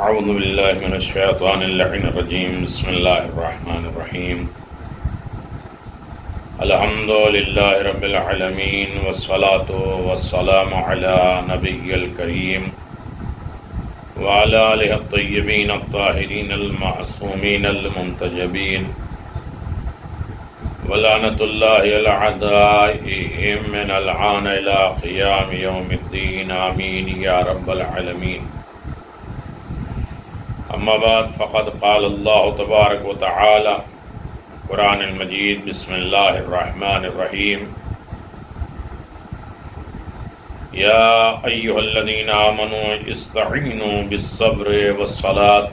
اعوذ باللہ من الشیطان اللعین الرجیم بسم اللہ الرحمن الرحیم الحمد للہ رب العالمین والصلاة والسلام علی نبی الکریم وعلی آلہ الطیبین الطاہرین المعصومین المنتجبین ولعنۃ اللہ علی اعدائہم من الآن الی قیام یوم الدین آمین یا رب العالمین. اما بعد فقد قال اللہ تبارک و تعالی قرآن المجید بسم اللہ الرحمن الرحیم یا ایہا الذین آمنوا استعینوا بالصبر والصلاة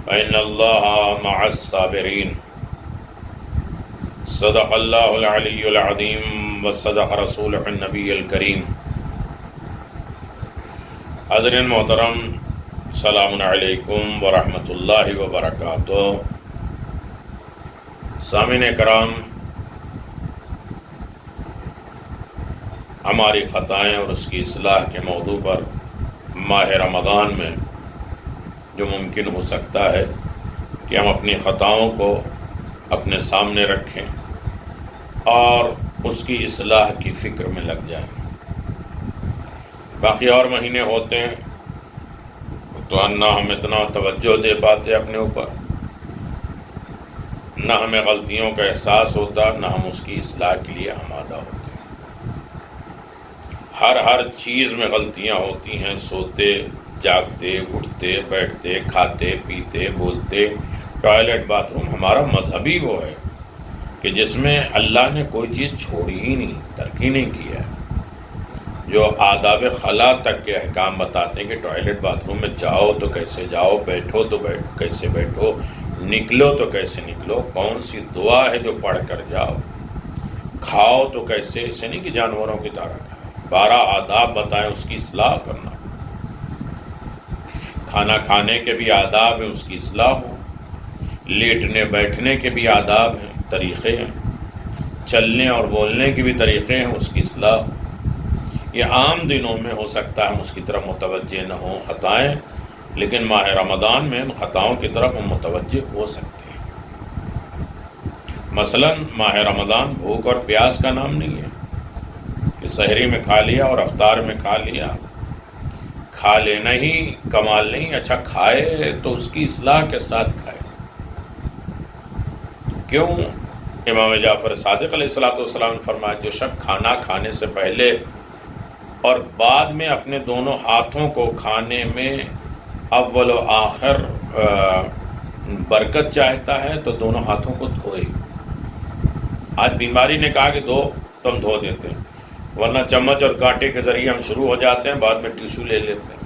فإن اللہ مع الصابرین. صدق اللہ العلی العظیم وصدق رسولہ النبی الکریم. حاضرین محترم، السلام علیکم ورحمۃ اللہ وبرکاتہ. سامعین کرام، ہماری خطائیں اور اس کی اصلاح کے موضوع پر ماہ رمضان میں جو ممکن ہو سکتا ہے کہ ہم اپنی خطاؤں کو اپنے سامنے رکھیں اور اس کی اصلاح کی فکر میں لگ جائیں. باقی اور مہینے ہوتے ہیں تو نہ ہم اتنا توجہ دے پاتے اپنے اوپر، نہ ہمیں غلطیوں کا احساس ہوتا، نہ ہم اس کی اصلاح کے لیے آمادہ ہوتے. ہر چیز میں غلطیاں ہوتی ہیں، سوتے جاگتے، اٹھتے بیٹھتے، کھاتے پیتے بولتے. ٹوائلٹ باتھ روم ہمارا مذہبی وہ ہے کہ جس میں اللہ نے کوئی چیز چھوڑی ہی نہیں، ترک ہی نہیں کیا ہے. جو آداب خلا تک کے احکام بتاتے ہیں کہ ٹوائلٹ باتھ روم میں جاؤ تو کیسے جاؤ، بیٹھو تو کیسے بیٹھو، نکلو تو کیسے نکلو، کون سی دعا ہے جو پڑھ کر جاؤ، کھاؤ تو کیسے، اسے نہیں کہ جانوروں کی طرح کھائے. 12 آداب بتائیں اس کی اصلاح کرنا. کھانا کھانے کے بھی آداب ہیں، اس کی اصلاح ہو. لیٹنے بیٹھنے کے بھی آداب ہیں، طریقے ہیں. چلنے اور بولنے کے بھی طریقے ہیں، اس کی اصلاح ہو. یہ عام دنوں میں ہو سکتا ہے ہم اس کی طرف متوجہ نہ ہوں خطائیں، لیکن ماہ رمضان میں ان خطاؤں کی طرف ہم متوجہ ہو سکتے ہیں. مثلا ماہ رمضان بھوک اور پیاس کا نام نہیں ہے کہ سحری میں کھا لیا اور افطار میں کھا لیا. کھا لینا ہی کمال نہیں، اچھا کھائے تو اس کی اصلاح کے ساتھ کھائے. کیوں؟ امام جعفر صادق علیہ السلام نے فرمایا جو شخص کھانا کھانے سے پہلے اور بعد میں اپنے دونوں ہاتھوں کو کھانے میں اول و آخر برکت چاہتا ہے تو دونوں ہاتھوں کو دھوئے. آج بیماری نے کہا کہ دو تو ہم دھو دیتے ہیں، ورنہ چمچ اور کانٹے کے ذریعے ہم شروع ہو جاتے ہیں، بعد میں ٹیشو لے لیتے ہیں.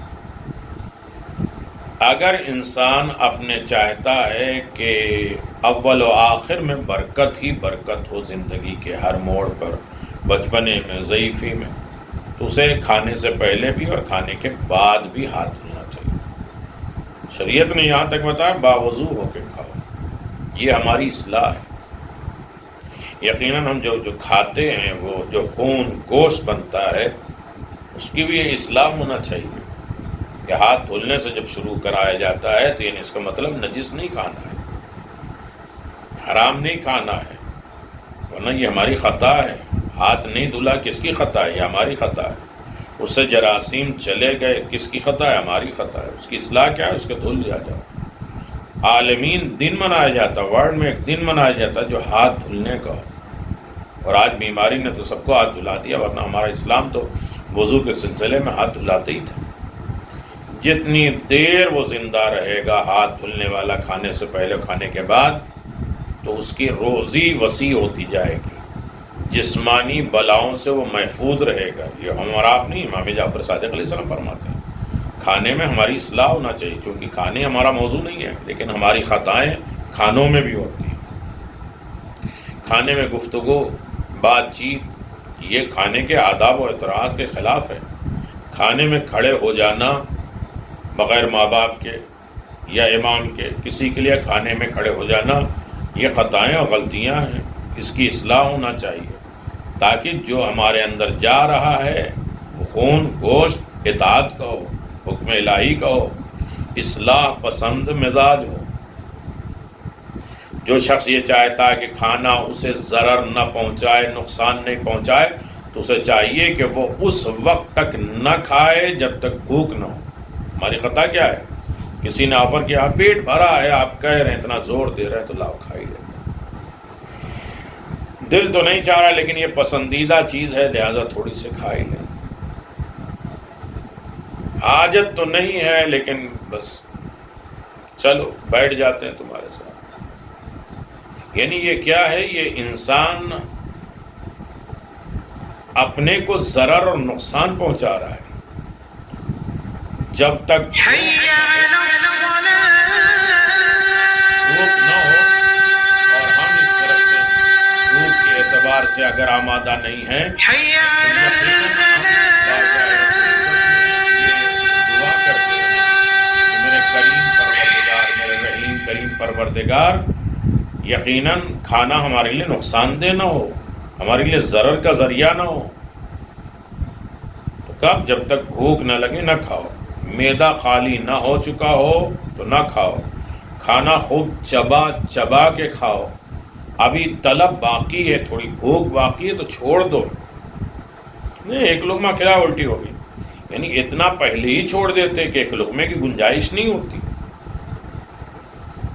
اگر انسان اپنے چاہتا ہے کہ اول و آخر میں برکت ہی برکت ہو زندگی کے ہر موڑ پر، بچپنے میں، ضعیفی میں، تو اسے کھانے سے پہلے بھی اور کھانے کے بعد بھی ہاتھ دھلنا چاہیے. شریعت نے یہاں تک بتایا باوضو ہو کے کھاؤ. یہ ہماری اصلاح ہے. یقیناً ہم جو کھاتے ہیں، وہ جو خون گوشت بنتا ہے، اس کی بھی اصلاح ہونا چاہیے. کہ ہاتھ دھلنے سے جب شروع کرایا جاتا ہے تو یعنی اس کا مطلب نجس نہیں کھانا ہے، حرام نہیں کھانا ہے، ورنہ یہ ہماری خطا ہے. ہاتھ نہیں دھلا کس کی خطا ہے؟ یہ ہماری خطا ہے. اس سے جراثیم چلے گئے، کس کی خطا ہے؟ ہماری خطا ہے. اس کی اصلاح کیا ہے؟ اس کے دھل دیا جاؤ. عالمین دن منایا جاتا، ورلڈ میں ایک دن منایا جاتا جو ہاتھ دھلنے کا ہو. اور آج بیماری نے تو سب کو ہاتھ دھلا دیا، ورنہ ہمارا اسلام تو وضو کے سلسلے میں ہاتھ دھلاتے ہی تھا. جتنی دیر وہ زندہ رہے گا ہاتھ دھلنے والا، کھانے سے پہلے کھانے کے بعد، تو اس کی روزی وسیع ہوتی جائے گی، جسمانی بلاؤں سے وہ محفوظ رہے گا. یہ ہم اور آپ نہیں، امام جعفر صادق علیہ السلام فرماتے ہیں. کھانے میں ہماری اصلاح ہونا چاہیے، چونکہ کھانے ہمارا موضوع نہیں ہے، لیکن ہماری خطائیں کھانوں میں بھی ہوتی ہیں. کھانے میں گفتگو، بات چیت، یہ کھانے کے آداب و احترامات کے خلاف ہے. کھانے میں کھڑے ہو جانا بغیر ماں باپ کے یا امام کے، کسی کے لیے کھانے میں کھڑے ہو جانا، یہ خطائیں اور غلطیاں ہیں. اس کی اصلاح ہونا چاہیے تاکہ جو ہمارے اندر جا رہا ہے وہ خون گوشت اطاعت کا ہو، حکم حکم الہی کا ہو، اصلاح پسند مزاج ہو. جو شخص یہ چاہتا ہے کہ کھانا اسے ضرر نہ پہنچائے، نقصان نہیں پہنچائے، تو اسے چاہیے کہ وہ اس وقت تک نہ کھائے جب تک بھوک نہ ہو. ہماری خطا کیا ہے؟ کسی نے آفر کیا، پیٹ بھرا ہے، آپ کہہ رہے ہیں، اتنا زور دے رہے ہیں، تو لاؤ کھائی لیں. دل تو نہیں چاہ رہا لیکن یہ پسندیدہ چیز ہے، لہذا تھوڑی سی کھائی لیں. حاجت تو نہیں ہے لیکن بس چلو بیٹھ جاتے ہیں تمہارے ساتھ. یعنی یہ کیا ہے؟ یہ انسان اپنے کو ضرر اور نقصان پہنچا رہا ہے. جب تک بھوک نہ ہو اور ہم اس طرح سے بھوک کے اعتبار سے اگر آمادہ نہیں ہیں، تو یقیناً ہم دعا کرتے ہیں کہ میرے کریم پروردگار، میرے رحیم کریم پروردگار، یقیناً کھانا ہمارے لیے نقصان دہ نہ ہو، ہمارے لیے ضرر کا ذریعہ نہ ہو. تو کب؟ جب تک بھوک نہ لگے نہ کھاؤ. معدہ خالی نہ ہو چکا ہو تو نہ کھاؤ. کھانا خوب چبا چبا کے کھاؤ. ابھی طلب باقی ہے، تھوڑی بھوک باقی ہے تو چھوڑ دو. نہیں ایک لقمہ کھلا الٹی ہوگی، یعنی اتنا پہلے ہی چھوڑ دیتے کہ ایک لقمے کی گنجائش نہیں ہوتی.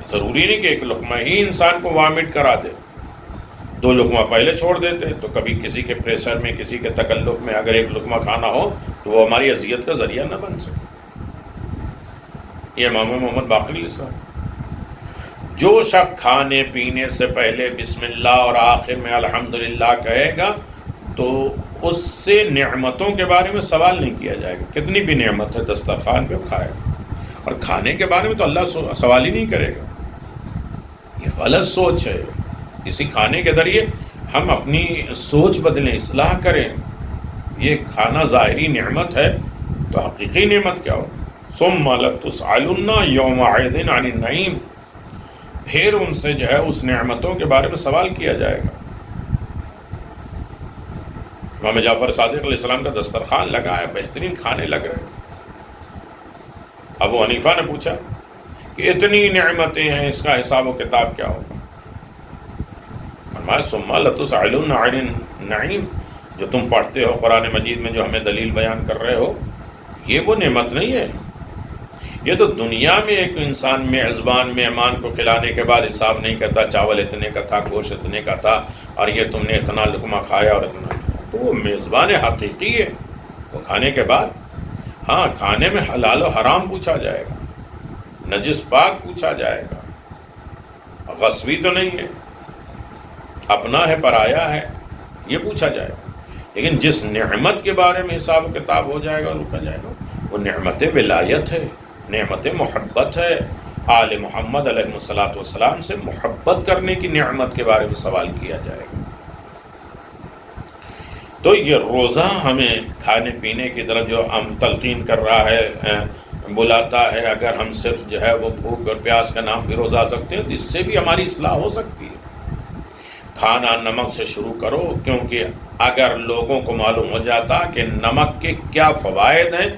ضروری نہیں کہ ایک لقمہ ہی انسان کو وامٹ کرا دے. 2 لقمہ پہلے چھوڑ دیتے تو کبھی کسی کے پریشر میں، کسی کے تکلف میں اگر ایک لقمہ کھانا ہو تو وہ ہماری اذیت کا ذریعہ نہ بن سکے. یہ امام محمد باقر علیہ السلام. جو شخص کھانے پینے سے پہلے بسم اللہ اور آخر میں الحمدللہ کہے گا تو اس سے نعمتوں کے بارے میں سوال نہیں کیا جائے گا. کتنی بھی نعمت ہے دسترخوان پہ وہ کھائے گا، اور کھانے کے بارے میں تو اللہ سوال ہی نہیں کرے گا. یہ غلط سوچ ہے. اسی کھانے کے ذریعے ہم اپنی سوچ بدلیں، اصلاح کریں. یہ کھانا ظاہری نعمت ہے تو حقیقی نعمت کیا ہو؟ ثم لتسألن یومئذ عن النعیم. پھر ان سے جو ہے اس نعمتوں کے بارے میں سوال کیا جائے گا. امام جعفر صادق علیہ السلام کا دسترخوان لگا ہے، بہترین کھانے لگ رہے ہیں. ابو حنیفہ نے پوچھا کہ اتنی نعمتیں ہیں، اس کا حساب و کتاب کیا ہوگا؟ فرمایا ثم لتسألن عن النعیم. جو تم پڑھتے ہو قرآن مجید میں، جو ہمیں دلیل بیان کر رہے ہو، یہ وہ نعمت نہیں ہے. یہ تو دنیا میں ایک انسان میزبان مہمان کو کھلانے کے بعد حساب نہیں کرتا، چاول اتنے کا تھا، گوشت اتنے کا تھا، اور یہ تم نے اتنا لقمہ کھایا اور اتنا. تو وہ میزبان حقیقی ہے. وہ کھانے کے بعد ہاں کھانے میں حلال و حرام پوچھا جائے گا، نجس پاک پوچھا جائے گا. غصبی تو نہیں ہے، اپنا ہے پرایا ہے، یہ پوچھا جائے گا. لیکن جس نعمت کے بارے میں حساب و کتاب ہو جائے گا، رکھا جائے گا، وہ نعمت ولایت ہے، نعمت محبت ہے. آل محمد علیہ الصلاۃ والسلام سے محبت کرنے کی نعمت کے بارے میں سوال کیا جائے گا. تو یہ روزہ ہمیں کھانے پینے کی طرف جو ہم تلقین کر رہا ہے، بلاتا ہے. اگر ہم صرف جو ہے وہ بھوک اور پیاس کا نام بھی روزہ سکتے ہیں تو اس سے بھی ہماری اصلاح ہو سکتی ہے. کھانا نمک سے شروع کرو، کیونکہ اگر لوگوں کو معلوم ہو جاتا کہ نمک کے کیا فوائد ہیں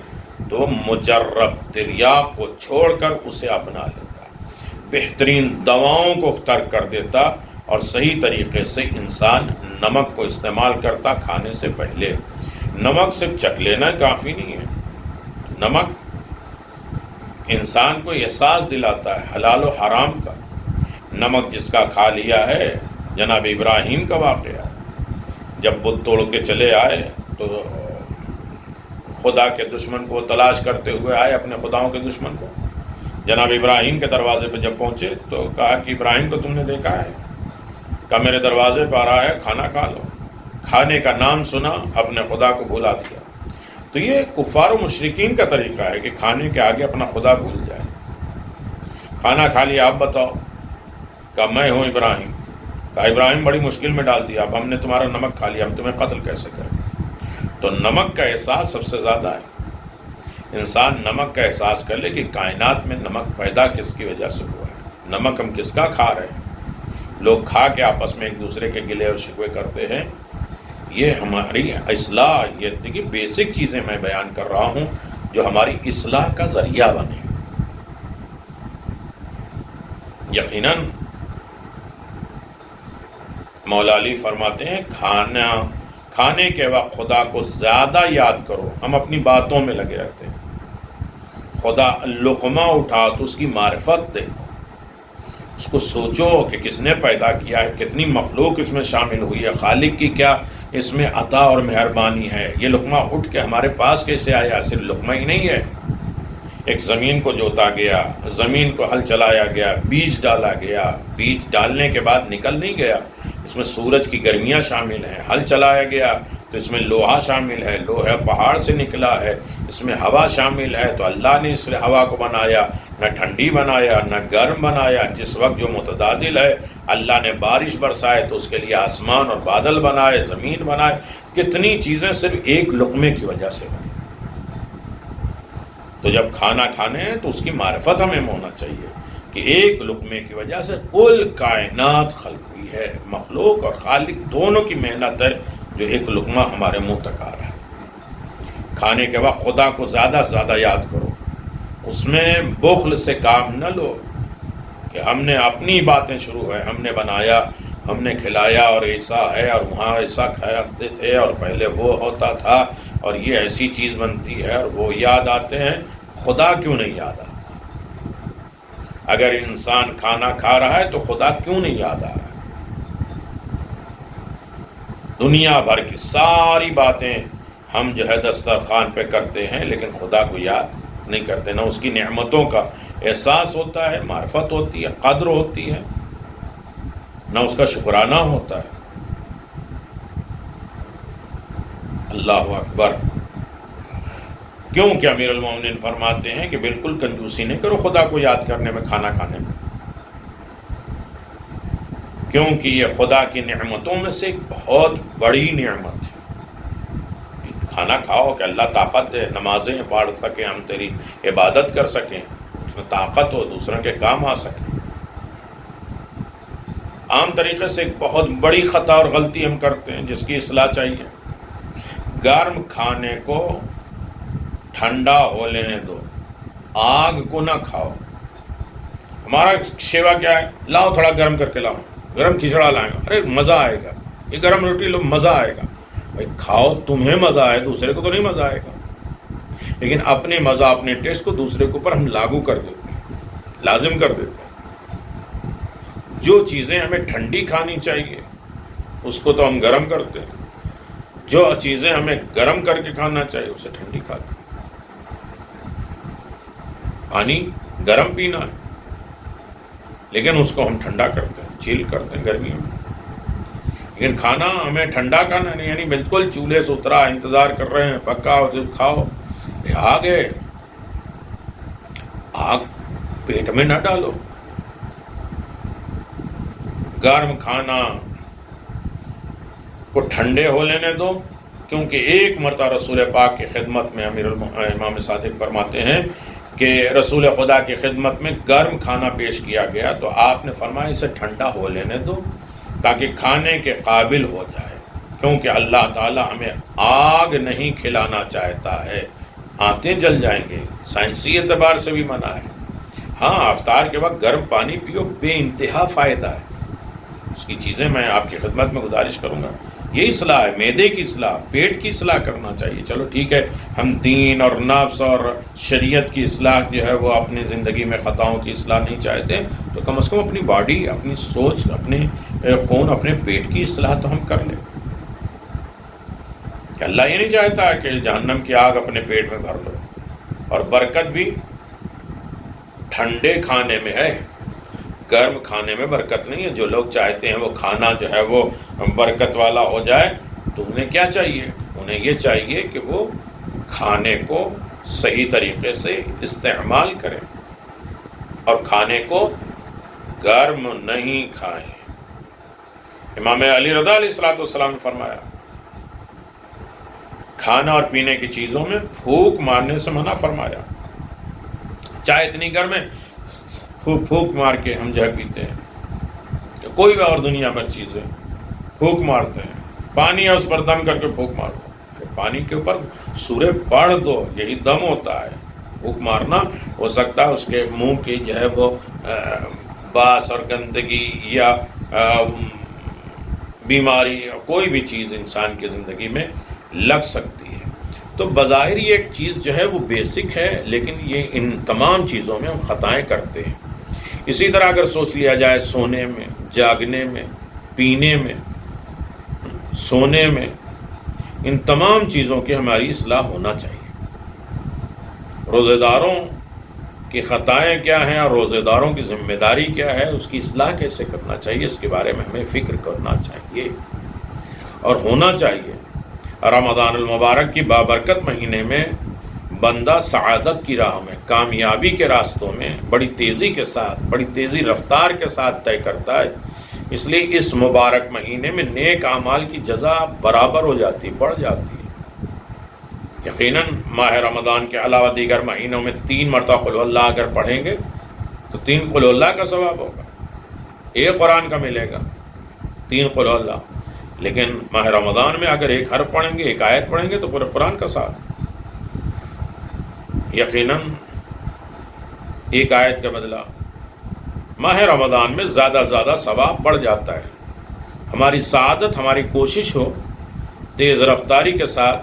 تو مجرب تریاق کو چھوڑ کر اسے اپنا لیتا، بہترین دواؤں کو ترک کر دیتا، اور صحیح طریقے سے انسان نمک کو استعمال کرتا کھانے سے پہلے. نمک صرف چکھ لینا کافی نہیں ہے. نمک انسان کو احساس دلاتا ہے حلال و حرام کا. نمک جس کا کھا لیا ہے، جناب ابراہیم کا واقعہ، جب بت توڑ کے چلے آئے تو خدا کے دشمن کو تلاش کرتے ہوئے آئے، اپنے خداؤں کے دشمن کو. جناب ابراہیم کے دروازے پہ جب پہنچے تو کہا کہ ابراہیم کو تم نے دیکھا ہے؟ کہا میرے دروازے پہ آ رہا ہے، کھانا کھا لو. کھانے کا نام سنا، اپنے خدا کو بھلا دیا. تو یہ کفار و مشرکین کا طریقہ ہے کہ کھانے کے آگے اپنا خدا بھول جائے. کھانا کھا لیا، آپ بتاؤ؟ کہا میں ہوں ابراہیم. کہا ابراہیم بڑی مشکل میں ڈال دیا، اب ہم نے تمہارا نمک کھا لیا، ہم تمہیں قتل کیسے کریں؟ تو نمک کا احساس سب سے زیادہ ہے. انسان نمک کا احساس کر لے کہ کائنات میں نمک پیدا کس کی وجہ سے ہوا ہے، نمک ہم کس کا کھا رہے ہیں. لوگ کھا کے آپس میں ایک دوسرے کے گلے اور شکوے کرتے ہیں. یہ ہماری اصلاح، یہ دیکھیے بیسک چیزیں میں بیان کر رہا ہوں جو ہماری اصلاح کا ذریعہ بنے۔ یقیناً مولا علی فرماتے ہیں کھانے کے وقت خدا کو زیادہ یاد کرو۔ ہم اپنی باتوں میں لگے رہتے ہیں، خدا لقمہ اٹھا تو اس کی معرفت دیکھو، اس کو سوچو کہ کس نے پیدا کیا ہے، کتنی مخلوق اس میں شامل ہوئی ہے، خالق کی کیا اس میں عطا اور مہربانی ہے۔ یہ لقمہ اٹھ کے ہمارے پاس کیسے آیا؟ صرف لقمہ ہی نہیں ہے، ایک زمین کو جوتا گیا، زمین کو ہل چلایا گیا، بیج ڈالا گیا، بیج ڈالنے کے بعد نکل نہیں گیا، اس میں سورج کی گرمیاں شامل ہیں، ہل چلایا گیا تو اس میں لوہا شامل ہے، لوہا پہاڑ سے نکلا ہے، اس میں ہوا شامل ہے، تو اللہ نے اس ہوا کو بنایا، نہ ٹھنڈی بنایا نہ گرم بنایا، جس وقت جو متعادل ہے۔ اللہ نے بارش برسائے تو اس کے لیے آسمان اور بادل بنائے، زمین بنائے، کتنی چیزیں صرف ایک لقمے کی وجہ سے بنی۔ تو جب کھانا کھانے ہیں تو اس کی معرفت ہمیں ہونا چاہیے کہ ایک لقمے کی وجہ سے کل کائنات خلق ہوئی ہے، مخلوق اور خالق دونوں کی محنت ہے جو ایک لقمہ ہمارے منہ تک آ رہا ہے۔ کھانے کے وقت خدا کو زیادہ سے زیادہ یاد کرو، اس میں بخل سے کام نہ لو کہ ہم نے اپنی باتیں شروع ہے، ہم نے بنایا، ہم نے کھلایا اور ایسا ہے اور وہاں ایسا کھاتے تھے اور پہلے وہ ہوتا تھا اور یہ ایسی چیز بنتی ہے اور وہ یاد آتے ہیں، خدا کیوں نہیں یاد آتا؟ اگر انسان کھانا کھا رہا ہے تو خدا کیوں نہیں یاد آ رہا ہے؟ دنیا بھر کی ساری باتیں ہم جو ہے دسترخوان پہ کرتے ہیں لیکن خدا کو یاد نہیں کرتے، نہ اس کی نعمتوں کا احساس ہوتا ہے، معرفت ہوتی ہے، قدر ہوتی ہے، نہ اس کا شکرانہ ہوتا ہے۔ اللہ اکبر۔ کیونکہ امیر المومنین فرماتے ہیں کہ بالکل کنجوسی نہیں کرو خدا کو یاد کرنے میں، کھانا کھانے میں، کیونکہ یہ خدا کی نعمتوں میں سے ایک بہت بڑی نعمت ہے۔ کھانا کھاؤ کہ اللہ طاقت دے، نمازیں پڑھ سکیں، ہم تیری عبادت کر سکیں، اس میں طاقت ہو، دوسروں کے کام آ سکیں۔ عام طریقے سے ایک بہت بڑی خطا اور غلطی ہم کرتے ہیں جس کی اصلاح چاہیے۔ گرم کھانے کو ٹھنڈا ہو لینے دو، آگ کو نہ کھاؤ۔ ہمارا شیوا کیا ہے؟ لاؤ تھوڑا گرم کر کے لاؤ، گرم کھچڑا لائیں گے، ارے مزہ آئے گا، یہ گرم روٹی لو، مزہ آئے گا۔ بھائی کھاؤ، تمہیں مزہ آئے، دوسرے کو تو نہیں مزہ آئے گا۔ لیکن اپنے مزہ، اپنے ٹیسٹ کو دوسرے کے اوپر ہم لاگو کر دیتے ہیں، لازم کر دیتے ہیں۔ جو چیزیں ہمیں ٹھنڈی کھانی چاہیے اس کو تو ہم گرم کرتے ہیں، جو چیزیں ہمیں گرم کر کے کھانا چاہیے اسے ٹھنڈی کھاتے ہیں۔ پانی گرم پینا ہے لیکن اس کو ہم ٹھنڈا کرتے ہیں، چیل کرتے ہیں گرمیوں میں۔ لیکن کھانا ہمیں ٹھنڈا کھانا نہیں، یعنی بالکل چولہے سے اترا، انتظار کر رہے ہیں پکا ہو صرف کھاؤ۔ آگ ہے، آگ پیٹ میں نہ ڈالو۔ گرم کھانا کو ٹھنڈے ہو لینے دو، کیونکہ ایک مرتبہ رسول پاک کی خدمت میں امام صادق فرماتے ہیں کہ رسول خدا کی خدمت میں گرم کھانا پیش کیا گیا تو آپ نے فرمایا اسے ٹھنڈا ہو لینے دو تاکہ کھانے کے قابل ہو جائے، کیونکہ اللہ تعالی ہمیں آگ نہیں کھلانا چاہتا ہے، آنتیں جل جائیں گے، سائنسی اعتبار سے بھی منع ہے۔ ہاں، افطار کے وقت گرم پانی پیو، بے انتہا فائدہ ہے اس کی چیزیں میں آپ کی خدمت میں گزارش کروں گا۔ یہ اصلاح ہے، معدے کی اصلاح، پیٹ کی اصلاح کرنا چاہیے۔ چلو ٹھیک ہے، ہم دین اور نفس اور شریعت کی اصلاح جو ہے وہ اپنی زندگی میں خطاؤں کی اصلاح نہیں چاہتے تو کم از کم اپنی باڈی، اپنی سوچ، اپنے خون، اپنے پیٹ کی اصلاح تو ہم کر لیں۔ کہ اللہ یہ نہیں چاہتا کہ جہنم کی آگ اپنے پیٹ میں بھر لو۔ اور برکت بھی ٹھنڈے کھانے میں ہے، گرم کھانے میں برکت نہیں ہے۔ جو لوگ چاہتے ہیں وہ کھانا جو ہے وہ برکت والا ہو جائے تو انہیں کیا چاہیے؟ انہیں یہ چاہیے کہ وہ کھانے کو صحیح طریقے سے استعمال کریں اور کھانے کو گرم نہیں کھائیں۔ امام علی رضا علیہ السلام نے فرمایا کھانا اور پینے کی چیزوں میں پھونک مارنے سے منع فرمایا۔ چائے اتنی گرم ہے، پھونک مار کے ہم جو ہے پیتے ہیں، کوئی بھی اور دنیا بھر چیزیں پھونک مارتے ہیں، پانی ہے اس پر دم کر کے پھونک مارو، پانی کے اوپر سورہ پڑھ دو، یہی دم ہوتا ہے۔ پھونک مارنا ہو سکتا ہے اس کے منہ کی جو ہے وہ باس اور گندگی یا بیماری یا کوئی بھی چیز انسان کی زندگی میں لگ سکتی ہے۔ تو بظاہر یہ ایک چیز جو ہے وہ بیسک ہے، لیکن یہ ان تمام چیزوں میں ہم خطائیں کرتے ہیں۔ اسی طرح اگر سوچ لیا جائے سونے میں، جاگنے میں، پینے میں، سونے میں، ان تمام چیزوں کی ہماری اصلاح ہونا چاہیے۔ روزے داروں کی خطائیں کیا ہیں اور روزے داروں کی ذمہ داری کیا ہے، اس کی اصلاح کیسے کرنا چاہیے، اس کے بارے میں ہمیں فکر کرنا چاہیے اور ہونا چاہیے۔ رمضان المبارک کی بابرکت مہینے میں بندہ سعادت کی راہ میں، کامیابی کے راستوں میں بڑی تیزی کے ساتھ، بڑی تیزی رفتار کے ساتھ طے کرتا ہے۔ اس لیے اس مبارک مہینے میں نیک اعمال کی جزا برابر ہو جاتی، بڑھ جاتی ہے۔ یقیناً ماہ رمضان کے علاوہ دیگر مہینوں میں 3 مرتبہ قل اللہ اگر پڑھیں گے تو 3 قل اللہ کا ثواب ہوگا، 1 قرآن کا ملے گا، 3 قل اللہ۔ لیکن ماہ رمضان میں اگر 1 حرف پڑھیں گے، 1 آیت پڑھیں گے تو پورے قرآن کا ثواب۔ یقیناً 1 آیت کا بدلہ ماہ رمضان میں زیادہ زیادہ ثواب بڑھ جاتا ہے۔ ہماری سعادت، ہماری کوشش ہو تیز رفتاری کے ساتھ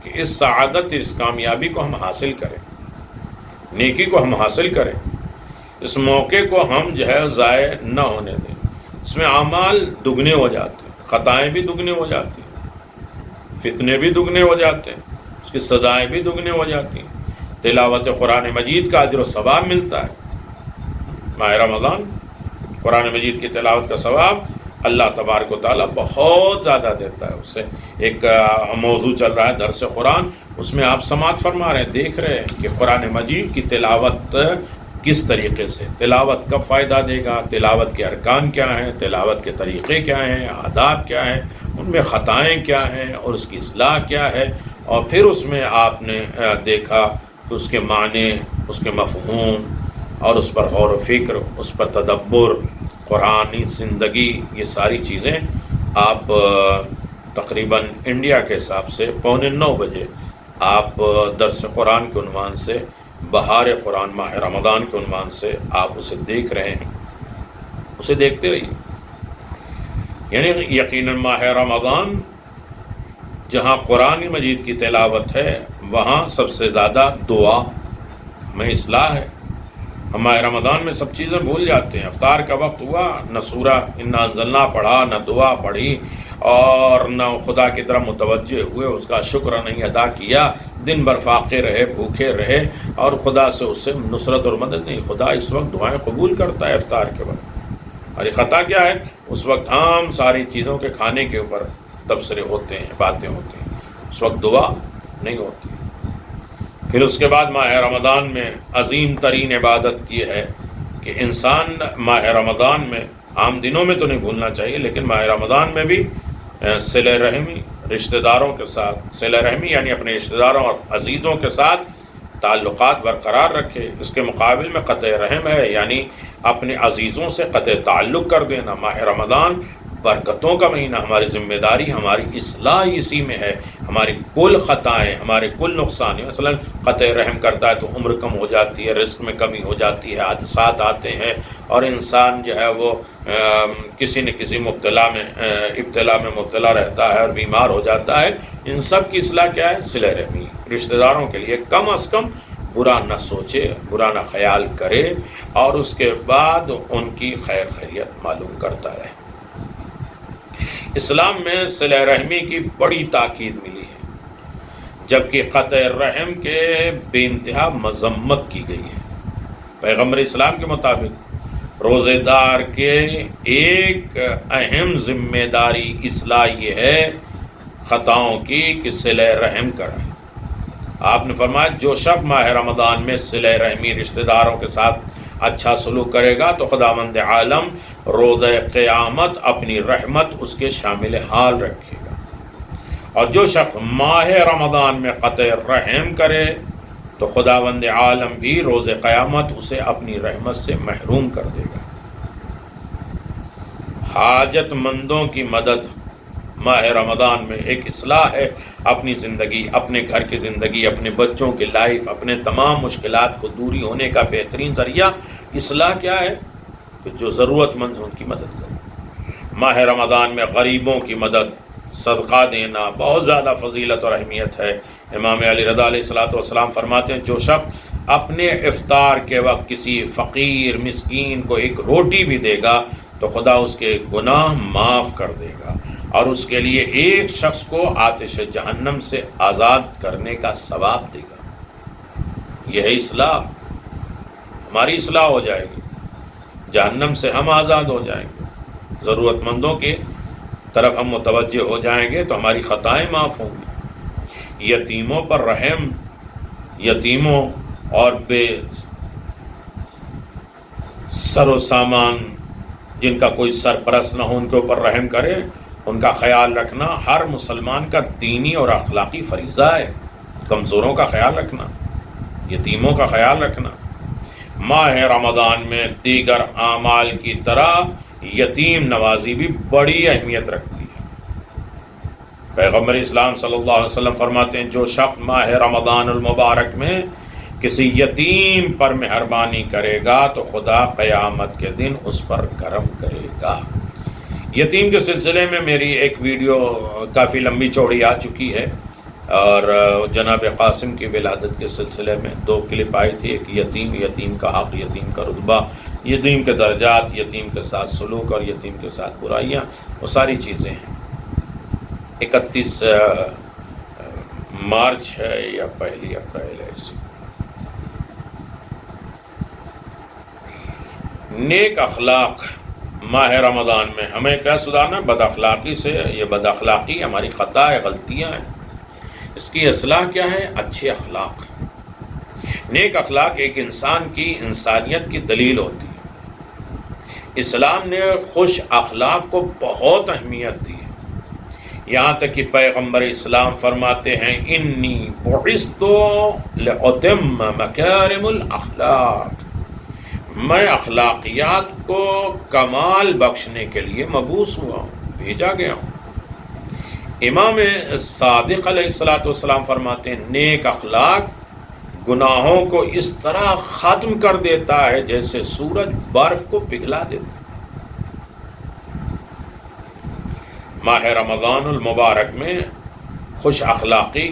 کہ اس سعادت، اس کامیابی کو ہم حاصل کریں، نیکی کو ہم حاصل کریں، اس موقع کو ہم جو ہے ضائع نہ ہونے دیں۔ اس میں اعمال دگنے ہو جاتے ہیں، خطائیں بھی دگنے ہو جاتی ہیں، فتنے بھی دگنے ہو جاتے ہیں، اس کی سزائیں بھی دگنے ہو جاتی ہیں۔ تلاوت قرآن مجید کا اجر و ثواب ملتا ہے۔ ماہ رمضان قرآن مجید کی تلاوت کا ثواب اللہ تبارک و تعالیٰ بہت زیادہ دیتا ہے۔ اس سے ایک موضوع چل رہا ہے درس قرآن، اس میں آپ سماعت فرما رہے ہیں، دیکھ رہے ہیں کہ قرآن مجید کی تلاوت کس طریقے سے، تلاوت کب فائدہ دے گا، تلاوت کے ارکان کیا ہیں، تلاوت کے طریقے کیا ہیں، آداب کیا ہیں، ان میں خطائیں کیا ہیں اور اس کی اصلاح کیا ہے۔ اور پھر اس میں آپ نے دیکھا کہ اس کے معنی، اس کے مفہوم اور اس پر غور و فکر، اس پر تدبر، قرآنی زندگی، یہ ساری چیزیں آپ تقریباً انڈیا کے حساب سے 8:45 بجے آپ درس قرآن کے عنوان سے، بہار قرآن ماہ رمضان کے عنوان سے آپ اسے دیکھ رہے ہیں، اسے دیکھتے رہیے۔ یعنی یقیناً ماہ رمضان جہاں قرآن مجید کی تلاوت ہے، وہاں سب سے زیادہ دعا میں اصلاح ہے۔ ہم ماہ رمضان میں سب چیزیں بھول جاتے ہیں۔ افطار کا وقت ہوا، نہ سورہ انا انزلنا پڑھا، نہ دعا پڑھی، اور نہ خدا کی طرف متوجہ ہوئے، اس کا شکر نہیں ادا کیا، دن بھر فاقے رہے، بھوکے رہے، اور خدا سے اس سے نصرت اور مدد نہیں۔ خدا اس وقت دعائیں قبول کرتا ہے افطار کے وقت۔ اور یہ خطا کیا ہے؟ اس وقت عام ساری چیزوں کے کھانے کے اوپر تبصرے ہوتے ہیں، باتیں ہوتی ہیں، اس وقت دعا نہیں ہوتی۔ پھر اس کے بعد ماہ رمضان میں عظیم ترین عبادت یہ ہے کہ انسان ماہ رمضان میں، عام دنوں میں تو نہیں بھولنا چاہیے، لیکن ماہ رمضان میں بھی صلہ رحمی، رشتہ داروں کے ساتھ صلہ رحمی، یعنی اپنے رشتہ داروں اور عزیزوں کے ساتھ تعلقات برقرار رکھے۔ اس کے مقابل میں قطع رحم ہے، یعنی اپنے عزیزوں سے قطع تعلق کر دینا۔ ماہ رمضان برکتوں کا مہینہ، ہماری ذمہ داری، ہماری اصلاح اسی میں ہے۔ ہماری کل خطائیں، ہمارے کل نقصان، مثلا قطع رحم کرتا ہے تو عمر کم ہو جاتی ہے، رزق میں کمی ہو جاتی ہے، حادثات آتے ہیں، اور انسان جو ہے وہ کسی نہ کسی ابتلا میں مبتلا رہتا ہے اور بیمار ہو جاتا ہے۔ ان سب کی اصلاح کیا ہے؟ صلہ رحمی۔ رشتہ داروں کے لیے کم از کم برا نہ سوچے، برا نہ خیال کرے، اور اس کے بعد ان کی خیر خیریت معلوم کرتا رہے۔ اسلام میں صلہ رحمی کی بڑی تاکید ملی ہے، جبکہ قطع رحم کے بے انتہا مذمت کی گئی ہے۔ پیغمبر اسلام کے مطابق روزے دار کے ایک اہم ذمہ داری اصلاح یہ ہے خطاؤں کی کہ صلہ رحم کرائے۔ آپ نے فرمایا جو شخص ماہ رمضان میں صلہ رحمی، رشتہ داروں کے ساتھ اچھا سلوک کرے گا تو خداوند عالم روز قیامت اپنی رحمت اس کے شامل حال رکھے گا، اور جو شخص ماہ رمضان میں قطع رحم کرے تو خداوند عالم بھی روز قیامت اسے اپنی رحمت سے محروم کر دے گا۔ حاجت مندوں کی مدد ماہ رمضان میں ایک اصلاح ہے اپنی زندگی، اپنے گھر کی زندگی، اپنے بچوں کی لائف، اپنے تمام مشکلات کو دوری ہونے کا بہترین ذریعہ اصلاح کیا ہے کہ جو ضرورت مند ہیں ان کی مدد کرو۔ ماہ رمضان میں غریبوں کی مدد، صدقہ دینا بہت زیادہ فضیلت اور اہمیت ہے۔ امام علی رضا علیہ الصلوۃ والسلام فرماتے ہیں جو شخص اپنے افطار کے وقت کسی فقیر مسکین کو ایک روٹی بھی دے گا تو خدا اس کے گناہ معاف کر دے گا اور اس کے لیے ایک شخص کو آتش جہنم سے آزاد کرنے کا ثواب دے گا۔ یہ ہے اصلاح، ہماری اصلاح ہو جائے گی، جہنم سے ہم آزاد ہو جائیں گے، ضرورت مندوں کی طرف ہم متوجہ ہو جائیں گے تو ہماری خطائیں معاف ہوں گی۔ یتیموں پر رحم، یتیموں اور بے سر و سامان جن کا کوئی سرپرست نہ ہو ان کے اوپر رحم کرے، ان کا خیال رکھنا ہر مسلمان کا دینی اور اخلاقی فریضہ ہے۔ کمزوروں کا خیال رکھنا، یتیموں کا خیال رکھنا۔ ماہ رمضان میں دیگر اعمال کی طرح یتیم نوازی بھی بڑی اہمیت رکھتی ہے۔ پیغمبر اسلام صلی اللہ علیہ وسلم فرماتے ہیں جو شخص ماہ رمضان المبارک میں کسی یتیم پر مہربانی کرے گا تو خدا قیامت کے دن اس پر کرم کرے گا۔ یتیم کے سلسلے میں میری ایک ویڈیو کافی لمبی چوڑی آ چکی ہے، اور جناب قاسم کی ولادت کے سلسلے میں 2 کلپ آئی تھی، ایک یتیم کا حق، یتیم کا رتبہ، یتیم کے درجات، یتیم کے ساتھ سلوک اور یتیم کے ساتھ برائیاں، وہ ساری چیزیں ہیں۔ 31 مارچ ہے یا 1 اپریل ہے اسی۔ نیک اخلاق ماہ رمضان میں ہمیں کیا سدھارنا؟ بد اخلاقی سے، یہ بد اخلاقی ہماری خطا ہے، غلطیاں ہیں، اس کی اصلاح کیا ہے؟ اچھے اخلاق۔ نیک اخلاق ایک انسان کی انسانیت کی دلیل ہوتی ہے۔ اسلام نے خوش اخلاق کو بہت اہمیت دی ہے، یہاں تک کہ پیغمبر اسلام فرماتے ہیں انی بعثت لأتم مکارم الاخلاق، میں اخلاقیات کو کمال بخشنے کے لیے مبعوث ہوا ہوں، بھیجا گیا ہوں۔ امام صادق علیہ الصلوۃ والسلام فرماتے ہیں نیک اخلاق گناہوں کو اس طرح ختم کر دیتا ہے جیسے سورج برف کو پگھلا دیتا ہے۔ ماہ رمضان المبارک میں خوش اخلاقی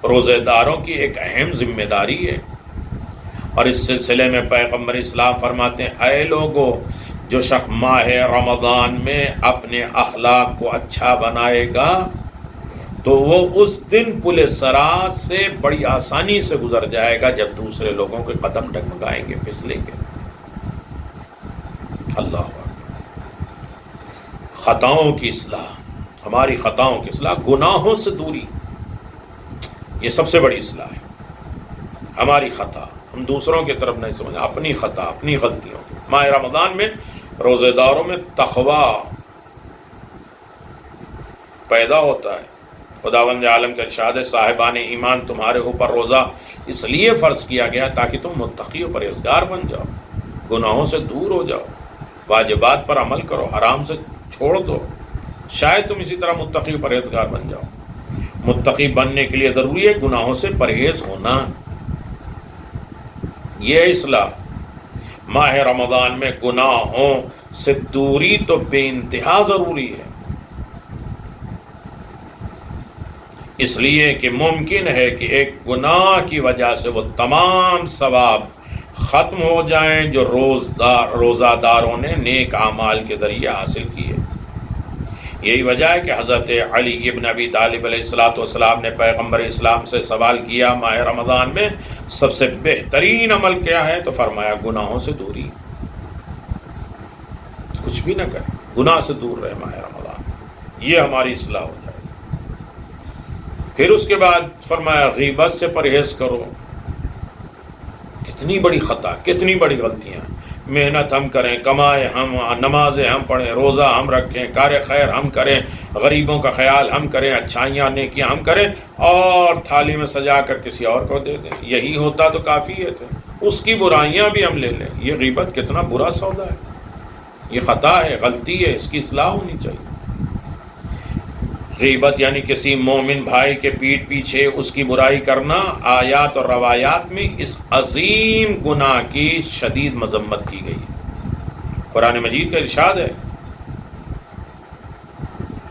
روزے داروں کی ایک اہم ذمہ داری ہے، اور اس سلسلے میں پیغمبر اسلام فرماتے ہیں اے لوگو جو شخص ماہ رمضان میں اپنے اخلاق کو اچھا بنائے گا تو وہ اس دن پل صراط سے بڑی آسانی سے گزر جائے گا جب دوسرے لوگوں کے قدم ڈگمگائیں گے، پھسلیں گے۔ اللہ اکبر۔ خطاؤں کی اصلاح، ہماری خطاؤں کی اصلاح، گناہوں سے دوری، یہ سب سے بڑی اصلاح ہے۔ ہماری خطا ہم دوسروں کی طرف نہیں سمجھیں، اپنی خطا، اپنی غلطیوں۔ ماہ رمضان میں روزے داروں میں تقویٰ پیدا ہوتا ہے۔ خداوند عالم کا ارشاد ہے صاحبان ایمان تمہارے اوپر روزہ اس لیے فرض کیا گیا تاکہ تم متقی و پرہیزگار بن جاؤ، گناہوں سے دور ہو جاؤ، واجبات پر عمل کرو، حرام سے چھوڑ دو، شاید تم اسی طرح متقی و پرہیزگار بن جاؤ۔ متقی بننے کے لیے ضروری ہے گناہوں سے پرہیز ہونا، یہ اصلاح۔ ماہ رمضان میں گناہوں سے دوری تو بے انتہا ضروری ہے، اس لیے کہ ممکن ہے کہ ایک گناہ کی وجہ سے وہ تمام ثواب ختم ہو جائیں جو روزہ داروں نے نیک اعمال کے ذریعے حاصل کیے۔ یہی وجہ ہے کہ حضرت علی ابن ابی طالب علیہ الصلوۃ والسلام نے پیغمبر اسلام سے سوال کیا ماہ رمضان میں سب سے بہترین عمل کیا ہے؟ تو فرمایا گناہوں سے دوری، کچھ بھی نہ کرے، گناہ سے دور رہے ماہ رمضان، یہ ہماری اصلاح ہو جائے۔ پھر اس کے بعد فرمایا غیبت سے پرہیز کرو۔ کتنی بڑی خطا، کتنی بڑی غلطیاں، محنت ہم کریں، کمائیں ہم، نمازیں ہم پڑھیں، روزہ ہم رکھیں، کار خیر ہم کریں، غریبوں کا خیال ہم کریں، اچھائیاں نیکیاں ہم کریں، اور تھالی میں سجا کر کسی اور کو دے دیں، یہی ہوتا تو کافی ہے تھے، اس کی برائیاں بھی ہم لے لیں۔ یہ غیبت کتنا برا سودا ہے، یہ خطا ہے، غلطی ہے، اس کی اصلاح ہونی چاہیے۔ غیبت یعنی کسی مومن بھائی کے پیٹھ پیچھے اس کی برائی کرنا آیات اور روایات میں اس عظیم گناہ کی شدید مذمت کی گئی ہے۔ قرآن مجید کا ارشاد ہے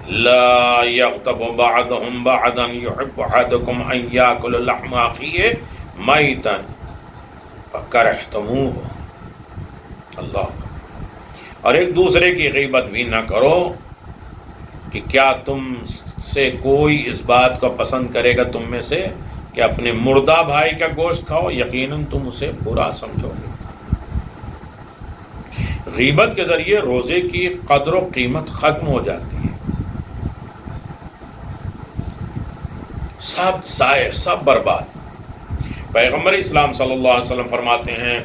لا یغتب بعضهم بعضا یحب احدکم ان یاکل لحم اخیہ میتا فکرہتموہ۔ اللہ، اور ایک دوسرے کی غیبت بھی نہ کرو کہ کیا تم سے کوئی اس بات کو پسند کرے گا تم میں سے کہ اپنے مردہ بھائی کا گوشت کھاؤ؟ یقیناً تم اسے برا سمجھو گے۔ غیبت کے ذریعے روزے کی قدر و قیمت ختم ہو جاتی ہے، سب ضائع، سب برباد۔ پیغمبر اسلام صلی اللہ علیہ وسلم فرماتے ہیں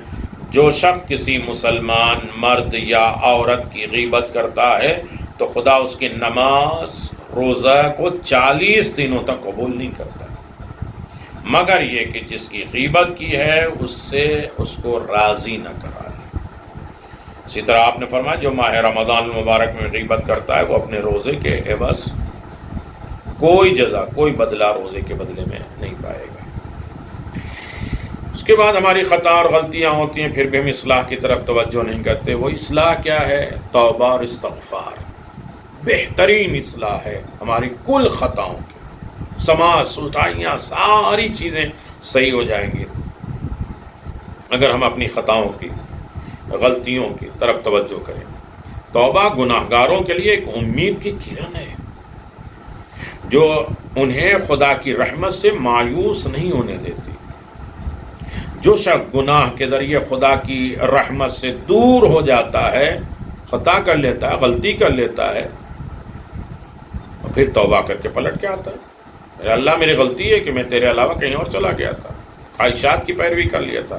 جو شخص کسی مسلمان مرد یا عورت کی غیبت کرتا ہے تو خدا اس کی نماز روزہ کو 40 دنوں تک قبول نہیں کرتا، مگر یہ کہ جس کی غیبت کی ہے اس سے اس کو راضی نہ کرا لے۔ اسی طرح آپ نے فرمایا جو ماہ رمضان المبارک میں غیبت کرتا ہے وہ اپنے روزے کے عوض کوئی جزا، کوئی بدلہ روزے کے بدلے میں نہیں پائے گا۔ اس کے بعد ہماری خطا اور غلطیاں ہوتی ہیں، پھر بھی ہم اصلاح کی طرف توجہ نہیں کرتے۔ وہ اصلاح کیا ہے؟ توبہ اور استغفار بہترین اصلاح ہے ہماری کل خطاؤں کی۔ سماج، سوچائیاں، ساری چیزیں صحیح ہو جائیں گی اگر ہم اپنی خطاؤں کی، غلطیوں کی طرف توجہ کریں۔ توبہ گناہ گاروں کے لیے ایک امید کی کرن ہے جو انہیں خدا کی رحمت سے مایوس نہیں ہونے دیتی۔ جو شخص گناہ کے ذریعے خدا کی رحمت سے دور ہو جاتا ہے، خطا کر لیتا ہے، غلطی کر لیتا ہے، اور پھر توبہ کر کے پلٹ کے آتا ہے، میرے اللہ میری غلطی ہے کہ میں تیرے علاوہ کہیں اور چلا گیا تھا، خواہشات کی پیروی کر لیا تھا،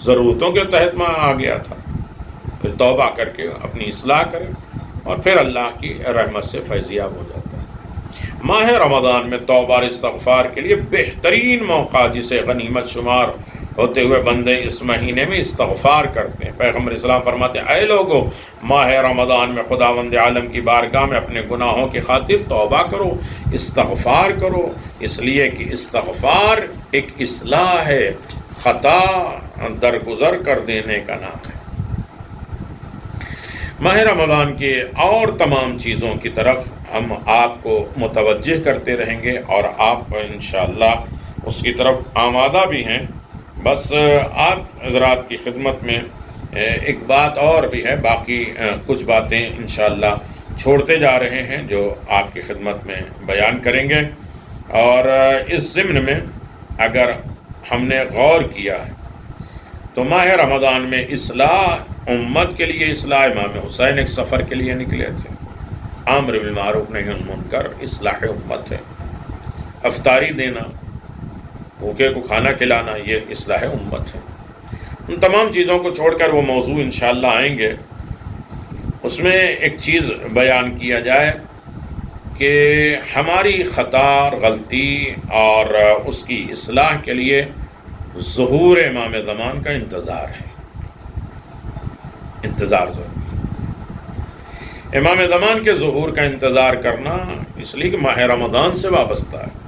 ضرورتوں کے تحت میں آ گیا تھا، پھر توبہ کر کے اپنی اصلاح کرے اور پھر اللہ کی رحمت سے فیضیاب ہو جاتا ہے۔ ماہ رمضان میں توبہ اور استغفار کے لیے بہترین موقع جسے غنیمت شمار ہوتے ہوئے بندے اس مہینے میں استغفار کرتے ہیں۔ پیغمبر اسلام فرماتے ہیں اے لوگو، ماہ رمضان میں خداوند عالم کی بارگاہ میں اپنے گناہوں کی خاطر توبہ کرو، استغفار کرو، اس لیے کہ استغفار ایک اصلاح ہے، خطا درگزر کر دینے کا نام ہے۔ ماہ رمضان کے اور تمام چیزوں کی طرف ہم آپ کو متوجہ کرتے رہیں گے اور آپ انشاءاللہ اس کی طرف آمادہ بھی ہیں۔ بس آپ حضرات کی خدمت میں ایک بات اور بھی ہے، باقی کچھ باتیں انشاءاللہ چھوڑتے جا رہے ہیں جو آپ کی خدمت میں بیان کریں گے۔ اور اس ضمن میں اگر ہم نے غور کیا ہے تو ماہ رمضان میں اصلاح امت کے لیے اصلاح، امام حسین ایک سفر کے لیے نکلے تھے، امر بالمعروف نہی عن المنکر اصلاح امت ہے، افطاری دینا، بھوکے کو کھانا کھلانا، یہ اصلاح امت ہے۔ ان تمام چیزوں کو چھوڑ کر وہ موضوع انشاءاللہ آئیں گے، اس میں ایک چیز بیان کیا جائے کہ ہماری خطا اور غلطی اور اس کی اصلاح کے لیے ظہور امام زمان کا انتظار ہے، انتظار ضروری ہے۔ امام زمان کے ظہور کا انتظار کرنا اس لیے کہ ماہ رمضان سے وابستہ ہے۔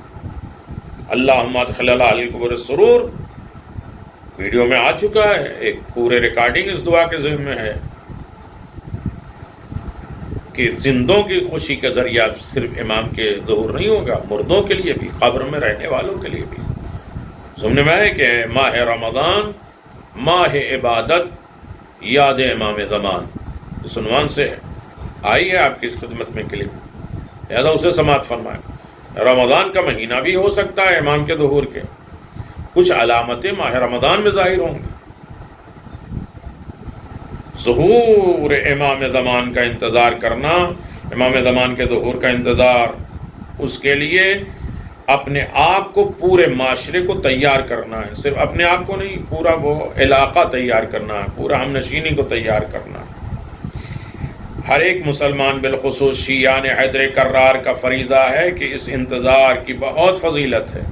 اللہم ادخل علی القبور السرور ویڈیو میں آ چکا ہے، ایک پورے ریکارڈنگ اس دعا کے ذمہ میں ہے کہ زندوں کی خوشی کے ذریعہ صرف امام کے ظہور نہیں ہوگا، مردوں کے لیے بھی، قبر میں رہنے والوں کے لیے بھی۔ ضمن میں ہے کہ ماہ رمضان ماہ عبادت یاد امام زمان، اس عنوان سے ہے، آئی ہے آپ کی خدمت میں کلپ، لہذا اسے سماعت فرمائیں۔ رمضان کا مہینہ بھی ہو سکتا ہے امام کے ظہور کے، کچھ علامتیں ماہ رمضان میں ظاہر ہوں گی۔ ظہور امام زمان کا انتظار کرنا، امام زمان کے ظہور کا انتظار، اس کے لیے اپنے آپ کو پورے معاشرے کو تیار کرنا ہے، صرف اپنے آپ کو نہیں، پورا وہ علاقہ تیار کرنا ہے، پورا ہم نشینی کو تیار کرنا ہے۔ ہر ایک مسلمان بالخصوص شیعان حیدر کرار کا فریضہ ہے کہ اس انتظار کی بہت فضیلت ہے۔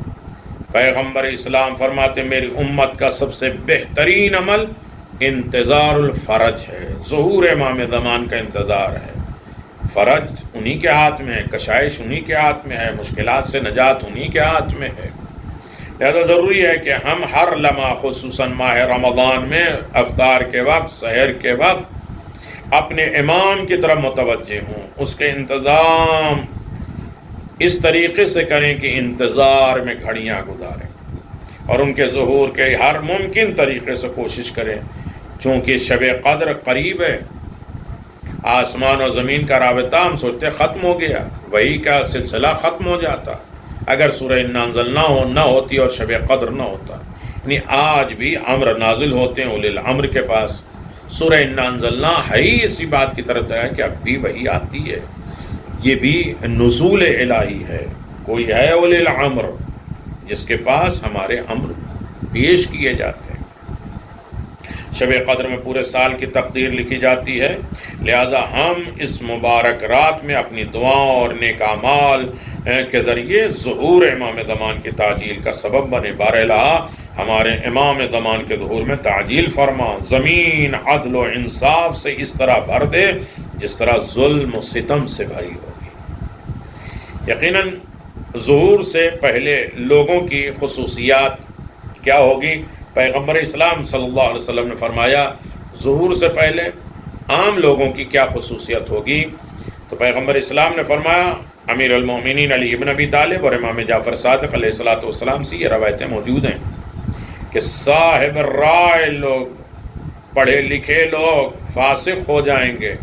پیغمبر اسلام فرماتے میری امت کا سب سے بہترین عمل انتظار الفرج ہے، ظہور امام زمان کا انتظار ہے، فرج انہی کے ہاتھ میں ہے، کشائش انہی کے ہاتھ میں ہے، مشکلات سے نجات انہی کے ہاتھ میں ہے۔ لہذا ضروری ہے کہ ہم ہر لمحہ خصوصاً ماہ رمضان میں افطار کے وقت، سحر کے وقت اپنے امام کی طرف متوجہ ہوں، اس کے انتظام اس طریقے سے کریں کہ انتظار میں گھڑیاں گزاریں اور ان کے ظہور کے ہر ممکن طریقے سے کوشش کریں، چونکہ شب قدر قریب ہے۔ آسمان و زمین کا رابطہ ہم سوچتے ختم ہو گیا، وحی کا سلسلہ ختم ہو جاتا اگر سورہ انا انزلناہ نہ ہوتی اور شب قدر نہ ہوتا۔ یعنی آج بھی امر نازل ہوتے ہیں اولی الامر کے پاس۔ سورہ انا انزلناہ ہے ہی اسی بات کی طرف ہے کہ اب بھی وحی آتی ہے، یہ بھی نزول الہی ہے۔ کوئی ہے اولی الامر جس کے پاس ہمارے امر پیش کیے جاتے ہیں۔ شب قدر میں پورے سال کی تقدیر لکھی جاتی ہے، لہذا ہم اس مبارک رات میں اپنی دعاؤں اور نیک اعمال کے ذریعے ظہور امام زمان کی تعجیل کا سبب بنے۔ بار الہ ہمارے امام زمان کے ظہور میں تعجیل فرما، زمین عدل و انصاف سے اس طرح بھر دے جس طرح ظلم و ستم سے بھری ہوگی۔ یقیناً ظہور سے پہلے لوگوں کی خصوصیات کیا ہوگی؟ پیغمبر اسلام صلی اللہ علیہ وسلم نے فرمایا ظہور سے پہلے عام لوگوں کی کیا خصوصیت ہوگی؟ تو پیغمبر اسلام نے فرمایا، امیر المومنین علی ابن ابی طالب اور امام جعفر صادق علیہ الصلوۃ والسلام سے یہ روایتیں موجود ہیں کہ صاحب رائے لوگ، پڑھے لکھے لوگ فاسق ہو جائیں گے،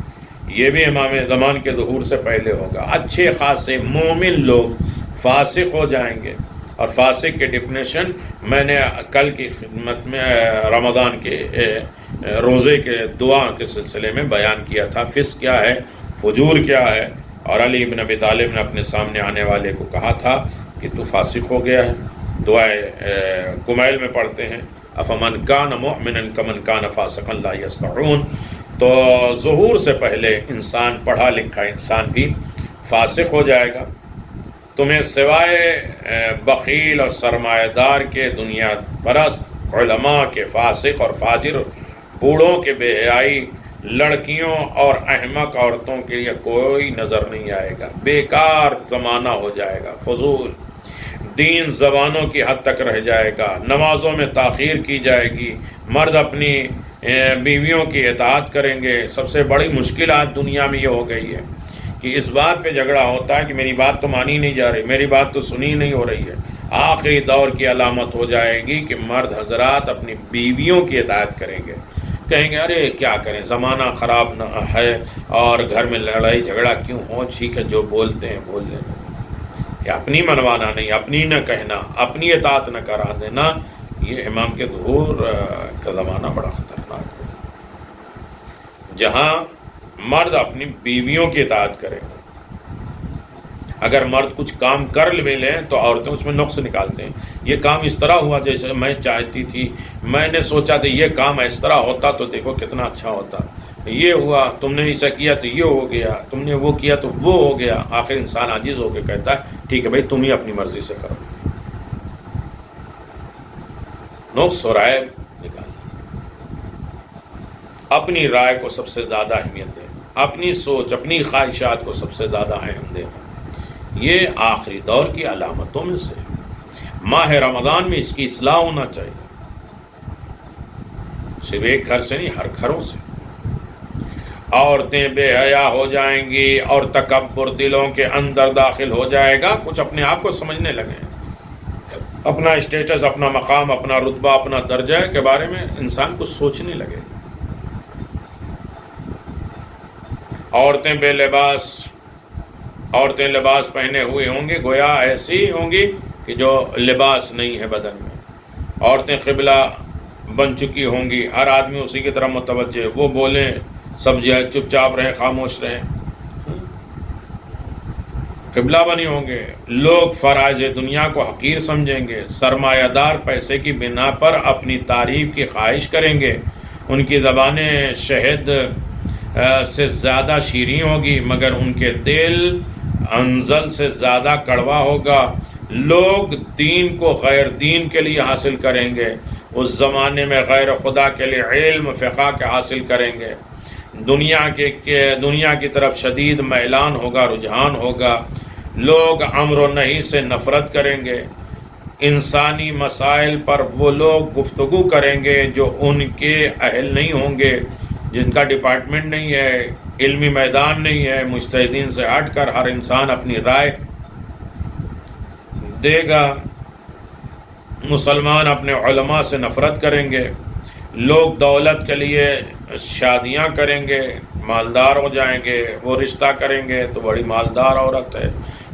یہ بھی امام زمان کے ظہور سے پہلے ہوگا۔ اچھے خاصے مومن لوگ فاسق ہو جائیں گے، اور فاسق کے ڈیفینیشن میں نے کل کی خدمت میں رمضان کے روزے کے دعا کے سلسلے میں بیان کیا تھا۔ فسق کیا ہے، فجور کیا ہے، اور علی بن ابی طالب نے اپنے سامنے آنے والے کو کہا تھا کہ تو فاسق ہو گیا ہے۔ دعائے کمیل میں پڑھتے ہیں افمن کان مؤمنا کمن کان فاسقا لا یستعون۔ تو ظہور سے پہلے انسان، پڑھا لکھا انسان بھی فاسق ہو جائے گا۔ تمہیں سوائے بخیل اور سرمایہ دار کے، دنیا پرست علماء کے فاسق اور فاجر، بوڑھوں کے بے حیائی، لڑکیوں اور احمق عورتوں کے لیے کوئی نظر نہیں آئے گا۔ بیکار زمانہ ہو جائے گا، فضول دین زبانوں کی حد تک رہ جائے گا، نمازوں میں تاخیر کی جائے گی، مرد اپنی بیویوں کی اطاعت کریں گے۔ سب سے بڑی مشکلات دنیا میں یہ ہو گئی ہے کہ اس بات پہ جھگڑا ہوتا ہے کہ میری بات تو مانی نہیں جا رہی، میری بات تو سنی نہیں ہو رہی ہے۔ آخری دور کی علامت ہو جائے گی کہ مرد حضرات اپنی بیویوں کی اطاعت کریں گے، کہیں گے ارے کیا کریں، زمانہ خراب نہ ہے اور گھر میں لڑائی جھگڑا کیوں ہو، ٹھیک ہے جو بولتے ہیں بول لینا، یہ اپنی منوانا نہیں، اپنی نہ کہنا، اپنی اطاعت نہ کرا دینا۔ یہ امام کے ظہور کا زمانہ بڑا خطرناک ہے، جہاں مرد اپنی بیویوں کی اطاعت کرے گا۔ اگر مرد کچھ کام کر لیں تو عورتیں اس میں نقص نکالتے ہیں، یہ کام اس طرح ہوا جیسے میں چاہتی تھی، میں نے سوچا تھا یہ کام اس طرح ہوتا تو دیکھو کتنا اچھا ہوتا، یہ ہوا، تم نے ایسا کیا تو یہ ہو گیا، تم نے وہ کیا تو وہ ہو گیا۔ آخر انسان عاجز ہو کے کہتا ہے ٹھیک ہے بھائی تم ہی اپنی مرضی سے کرو، نقص اور عیب نکال۔ اپنی رائے کو سب سے زیادہ اہمیت دیں، اپنی سوچ، اپنی خواہشات کو سب سے زیادہ اہم دیں، یہ آخری دور کی علامتوں میں سے ماہ رمضان میں اس کی اصلاح ہونا چاہیے، صرف ایک گھر سے نہیں، ہر گھروں سے۔ عورتیں بے حیا ہو جائیں گی اور تکبر دلوں کے اندر داخل ہو جائے گا، کچھ اپنے آپ کو سمجھنے لگے، اپنا اسٹیٹس، اپنا مقام، اپنا رتبہ، اپنا درجہ کے بارے میں انسان کو سوچنے لگے۔ عورتیں بے لباس، عورتیں لباس پہنے ہوئے ہوں گی، گویا ایسی ہوں گی کہ جو لباس نہیں ہے بدن میں۔ عورتیں قبلہ بن چکی ہوں گی، ہر آدمی اسی کی طرف متوجہ، وہ بولیں سب جو ہے چپ چاپ رہیں، خاموش رہیں، قبلہ بنی ہوں گے۔ لوگ فرائض دنیا کو حقیر سمجھیں گے، سرمایہ دار پیسے کی بنا پر اپنی تعریف کی خواہش کریں گے، ان کی زبانیں شہد سے زیادہ شیریں ہوگی مگر ان کے دل انزل سے زیادہ کڑوا ہوگا۔ لوگ دین کو غیر دین کے لیے حاصل کریں گے، اس زمانے میں غیر خدا کے لیے علم فقہ کے حاصل کریں گے۔ دنیا کی طرف شدید میلان ہوگا، رجحان ہوگا، لوگ امر و نہی سے نفرت کریں گے، انسانی مسائل پر وہ لوگ گفتگو کریں گے جو ان کے اہل نہیں ہوں گے، جن کا ڈپارٹمنٹ نہیں ہے، علمی میدان نہیں ہے، مجتہدین سے ہٹ کر ہر انسان اپنی رائے دے گا۔ مسلمان اپنے علماء سے نفرت کریں گے، لوگ دولت کے لیے شادیاں کریں گے، مالدار ہو جائیں گے، وہ رشتہ کریں گے تو بڑی مالدار عورت ہے،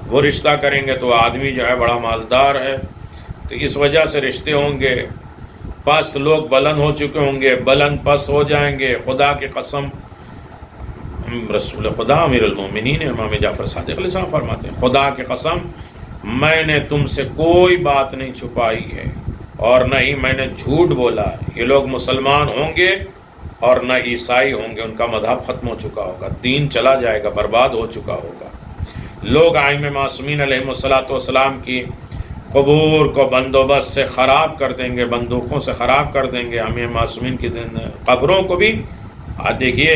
وہ رشتہ کریں گے تو آدمی جو ہے بڑا مالدار ہے، تو اس وجہ سے رشتے ہوں گے۔ پست لوگ بلند ہو چکے ہوں گے، بلند پست ہو جائیں گے۔ خدا کی قسم، رسول خدا امیر المومنین امام جعفر صادق علیہ السلام فرماتے ہیں، خدا کی قسم میں نے تم سے کوئی بات نہیں چھپائی ہے اور نہ ہی میں نے جھوٹ بولا۔ یہ لوگ مسلمان ہوں گے اور نہ عیسائی ہوں گے، ان کا مذہب ختم ہو چکا ہوگا، دین چلا جائے گا، برباد ہو چکا ہوگا۔ لوگ ائمہ معصومین علیہم السلام کی قبور کو بندوبست سے خراب کر دیں گے، بندوقوں سے خراب کر دیں گے، ائمہ معصومین کی قبروں کو بھی۔ دیکھیے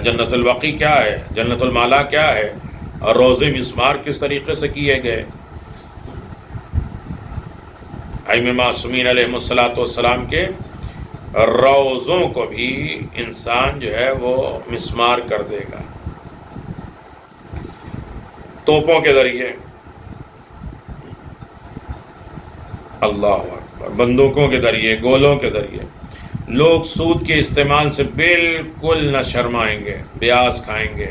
جنت البقیع کیا ہے، جنت المالا کیا ہے، اور روضے مسمار کس طریقے سے کیے گئے۔ ائمہ معصومین علیہم السلام کے روضوں کو بھی انسان جو ہے وہ مسمار کر دے گا، توپوں کے ذریعے، اللہ اکبر، بندوقوں کے ذریعے، گولوں کے ذریعے۔ لوگ سود کے استعمال سے بالکل نہ شرمائیں گے، بیاض کھائیں گے۔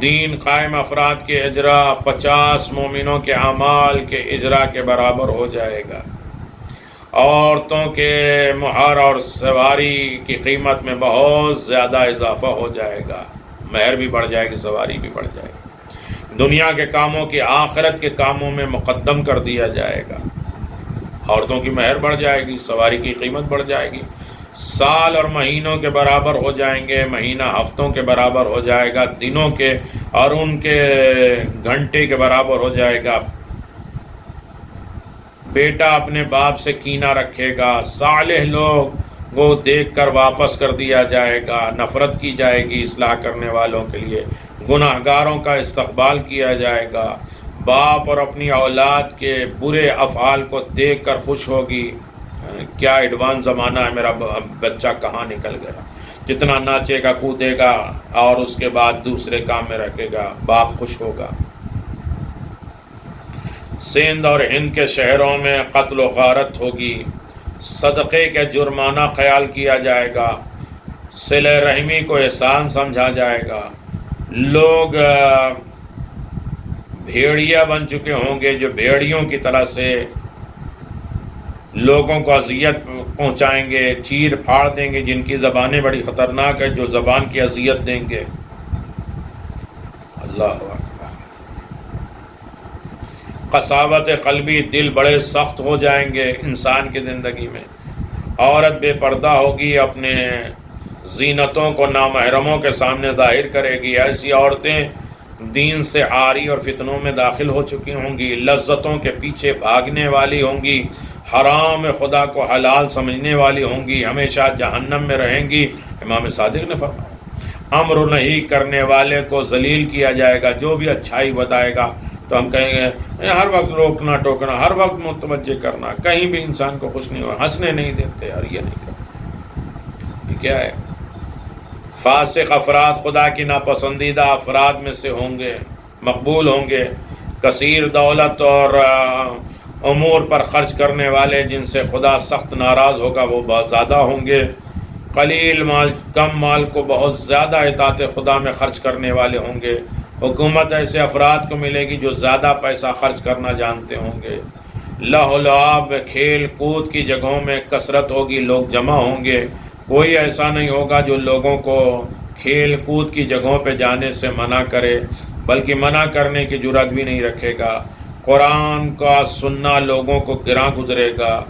دین قائم افراد کے اجرا 50 مومنوں کے اعمال کے اجرا کے برابر ہو جائے گا۔ عورتوں کے مہر اور سواری کی قیمت میں بہت زیادہ اضافہ ہو جائے گا، مہر بھی بڑھ جائے گی، سواری بھی بڑھ جائے گی۔ دنیا کے کاموں کی آخرت کے کاموں میں مقدم کر دیا جائے گا۔ عورتوں کی مہر بڑھ جائے گی، سواری کی قیمت بڑھ جائے گی، سال اور مہینوں کے برابر ہو جائیں گے، مہینہ ہفتوں کے برابر ہو جائے گا، دنوں کے اور ان کے گھنٹے کے برابر ہو جائے گا۔ بیٹا اپنے باپ سے کینہ رکھے گا، صالح لوگ کو دیکھ کر واپس کر دیا جائے گا، نفرت کی جائے گی اصلاح کرنے والوں کے لیے، گناہگاروں کا استقبال کیا جائے گا۔ باپ اور اپنی اولاد کے برے افعال کو دیکھ کر خوش ہوگی، کیا ایڈوانس زمانہ ہے، میرا بچہ کہاں نکل گیا، جتنا ناچے گا کودے گا اور اس کے بعد دوسرے کام میں رکھے گا، باپ خوش ہوگا۔ سندھ اور ہند کے شہروں میں قتل و غارت ہوگی، صدقے کا جرمانہ خیال کیا جائے گا، صلہ رحمی کو احسان سمجھا جائے گا۔ لوگ بھیڑیا بن چکے ہوں گے جو بھیڑیوں کی طرح سے لوگوں کو اذیت پہنچائیں گے، چیر پھاڑ دیں گے، جن کی زبانیں بڑی خطرناک ہے، جو زبان کی اذیت دیں گے۔ اللہ اکبر۔ قساوت قلبی، دل بڑے سخت ہو جائیں گے انسان کی زندگی میں۔ عورت بے پردہ ہوگی، اپنے زینتوں کو نامحرموں کے سامنے ظاہر کرے گی۔ ایسی عورتیں دین سے عاری اور فتنوں میں داخل ہو چکی ہوں گی، لذتوں کے پیچھے بھاگنے والی ہوں گی، حرام خدا کو حلال سمجھنے والی ہوں گی، ہمیشہ جہنم میں رہیں گی۔ امام صادق نے فرمایا، امر نہیں کرنے والے کو ذلیل کیا جائے گا۔ جو بھی اچھائی بتائے گا تو ہم کہیں گے ہر وقت روکنا ٹوکنا، ہر وقت متوجہ کرنا، کہیں بھی انسان کو خوش نہیں ہوا، ہنسنے نہیں دیتے، اور یہ نہیں کرتے۔ یہ کیا ہے؟ فاسق افراد خدا کی ناپسندیدہ افراد میں سے ہوں گے، مقبول ہوں گے۔ کثیر دولت اور امور پر خرچ کرنے والے جن سے خدا سخت ناراض ہوگا وہ بہت زیادہ ہوں گے۔ قلیل مال، کم مال کو بہت زیادہ اطاعت خدا میں خرچ کرنے والے ہوں گے۔ حکومت ایسے افراد کو ملے گی جو زیادہ پیسہ خرچ کرنا جانتے ہوں گے۔ لہو و لعب، کھیل کود کی جگہوں میں کثرت ہوگی، لوگ جمع ہوں گے۔ کوئی ایسا نہیں ہوگا جو لوگوں کو کھیل کود کی جگہوں پہ جانے سے منع کرے، بلکہ منع کرنے کی جرات بھی نہیں رکھے گا۔ قرآن کا سننا لوگوں کو گراں گزرے گا،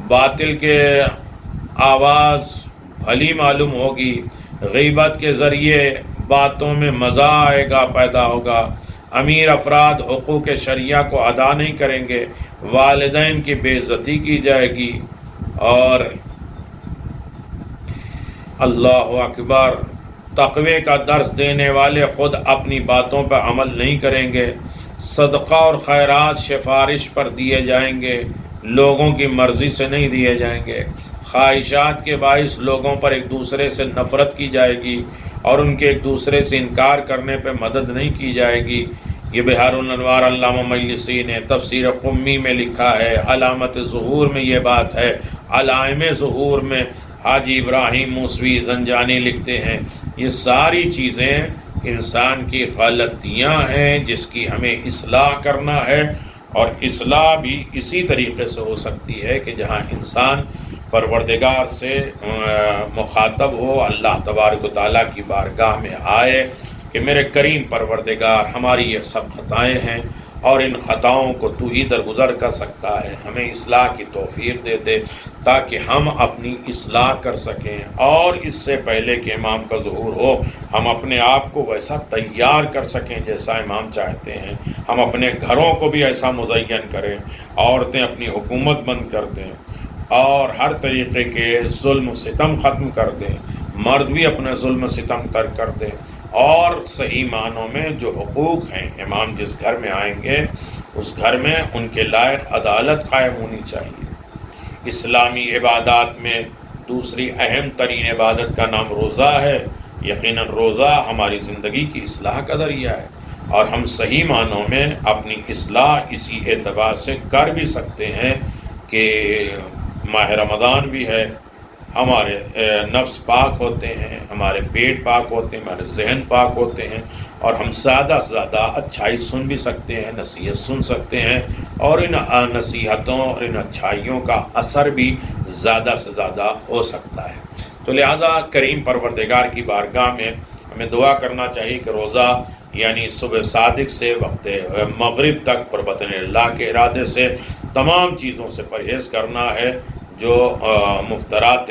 باطل کے آواز بھلی معلوم ہوگی، غیبت کے ذریعے باتوں میں مزہ آئے گا، پیدا ہوگا۔ امیر افراد حقوق شرعیہ کو ادا نہیں کریں گے، والدین کی بے عزتی کی جائے گی، اور اللہ اکبر۔ تقوی کا درس دینے والے خود اپنی باتوں پر عمل نہیں کریں گے، صدقہ اور خیرات سفارش پر دیے جائیں گے، لوگوں کی مرضی سے نہیں دیے جائیں گے، خواہشات کے باعث لوگوں پر ایک دوسرے سے نفرت کی جائے گی اور ان کے ایک دوسرے سے انکار کرنے پہ مدد نہیں کی جائے گی۔ یہ بحار الانوار علامہ مجلسی نے تفسیر قمی میں لکھا ہے، علامت ظہور میں یہ بات ہے، علائم ظہور میں حاجی ابراہیم موسوی زنجانی لکھتے ہیں۔ یہ ساری چیزیں انسان کی غلطیاں ہیں جس کی ہمیں اصلاح کرنا ہے، اور اصلاح بھی اسی طریقے سے ہو سکتی ہے کہ جہاں انسان پروردگار سے مخاطب ہو، اللہ تبارک و تعالیٰ کی بارگاہ میں آئے کہ میرے کریم پروردگار، ہماری یہ سب خطائیں ہیں اور ان خطاؤں کو تو ہی درگزر کر سکتا ہے، ہمیں اصلاح کی توفیق دے دے تاکہ ہم اپنی اصلاح کر سکیں، اور اس سے پہلے کہ امام کا ظہور ہو ہم اپنے آپ کو ویسا تیار کر سکیں جیسا امام چاہتے ہیں، ہم اپنے گھروں کو بھی ایسا مزین کریں، عورتیں اپنی حکومت بند کر دیں اور ہر طریقے کے ظلم و ستم ختم کر دیں، مرد بھی اپنا ظلم و ستم ترک کر دیں، اور صحیح معنوں میں جو حقوق ہیں، امام جس گھر میں آئیں گے اس گھر میں ان کے لائق عدالت قائم ہونی چاہیے۔ اسلامی عبادات میں دوسری اہم ترین عبادت کا نام روزہ ہے۔ یقیناً روزہ ہماری زندگی کی اصلاح کا ذریعہ ہے، اور ہم صحیح معنوں میں اپنی اصلاح اسی اعتبار سے کر بھی سکتے ہیں کہ ماہ رمضان بھی ہے، ہمارے نفس پاک ہوتے ہیں، ہمارے پیٹ پاک ہوتے ہیں، ہمارے ذہن پاک ہوتے ہیں، اور ہم زیادہ سے زیادہ اچھائی سن بھی سکتے ہیں، نصیحت سن سکتے ہیں، اور ان نصیحتوں اور ان اچھائیوں کا اثر بھی زیادہ سے زیادہ ہو سکتا ہے۔ تو لہذا کریم پروردگار کی بارگاہ میں ہمیں دعا کرنا چاہیے کہ روزہ یعنی صبح صادق سے وقت مغرب تک قربتِ اللہ کے ارادے سے تمام چیزوں سے پرہیز کرنا ہے جو مفطرات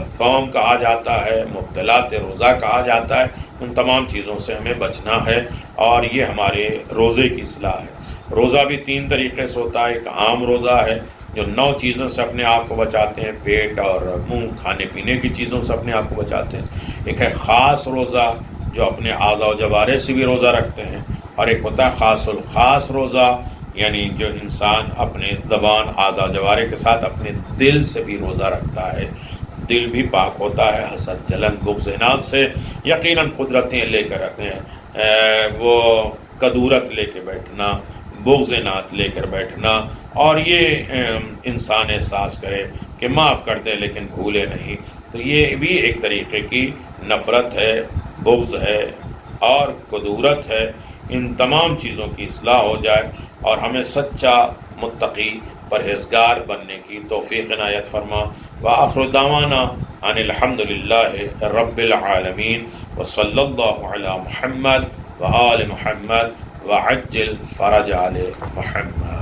صوم کہا جاتا ہے، مبطلات روزہ کہا جاتا ہے، ان تمام چیزوں سے ہمیں بچنا ہے، اور یہ ہمارے روزے کی اصلاح ہے۔ روزہ بھی 3 طریقے سے ہوتا ہے۔ ایک عام روزہ ہے جو 9 چیزوں سے اپنے آپ کو بچاتے ہیں، پیٹ اور منہ، کھانے پینے کی چیزوں سے اپنے آپ کو بچاتے ہیں۔ ایک ہے خاص روزہ جو اپنے اعضاء و جوارح سے بھی روزہ رکھتے ہیں، اور ایک ہوتا ہے خاص الخاص روزہ، یعنی جو انسان اپنے زبان، اعضاء و جوارح کے ساتھ اپنے دل سے بھی روزہ رکھتا ہے۔ دل بھی پاک ہوتا ہے حسد، جلن، بغض، اناد سے۔ یقیناً قدرتیں لے کر رکھتے ہیں، وہ کدورت لے کے بیٹھنا، بغض، اناد لے کر بیٹھنا، اور یہ انسان احساس کرے کہ معاف کر دے لیکن بھولے نہیں، تو یہ بھی ایک طریقے کی نفرت ہے، بغض ہے اور کدورت ہے۔ ان تمام چیزوں کی اصلاح ہو جائے اور ہمیں سچا متقی پرہیزگار بننے کی توفیق عنایت فرما۔ وآخر دعوانا ان الحمد للہ رب العالمین، وصلی اللہ علی محمد وآل محمد وعجل فرج آل محمد۔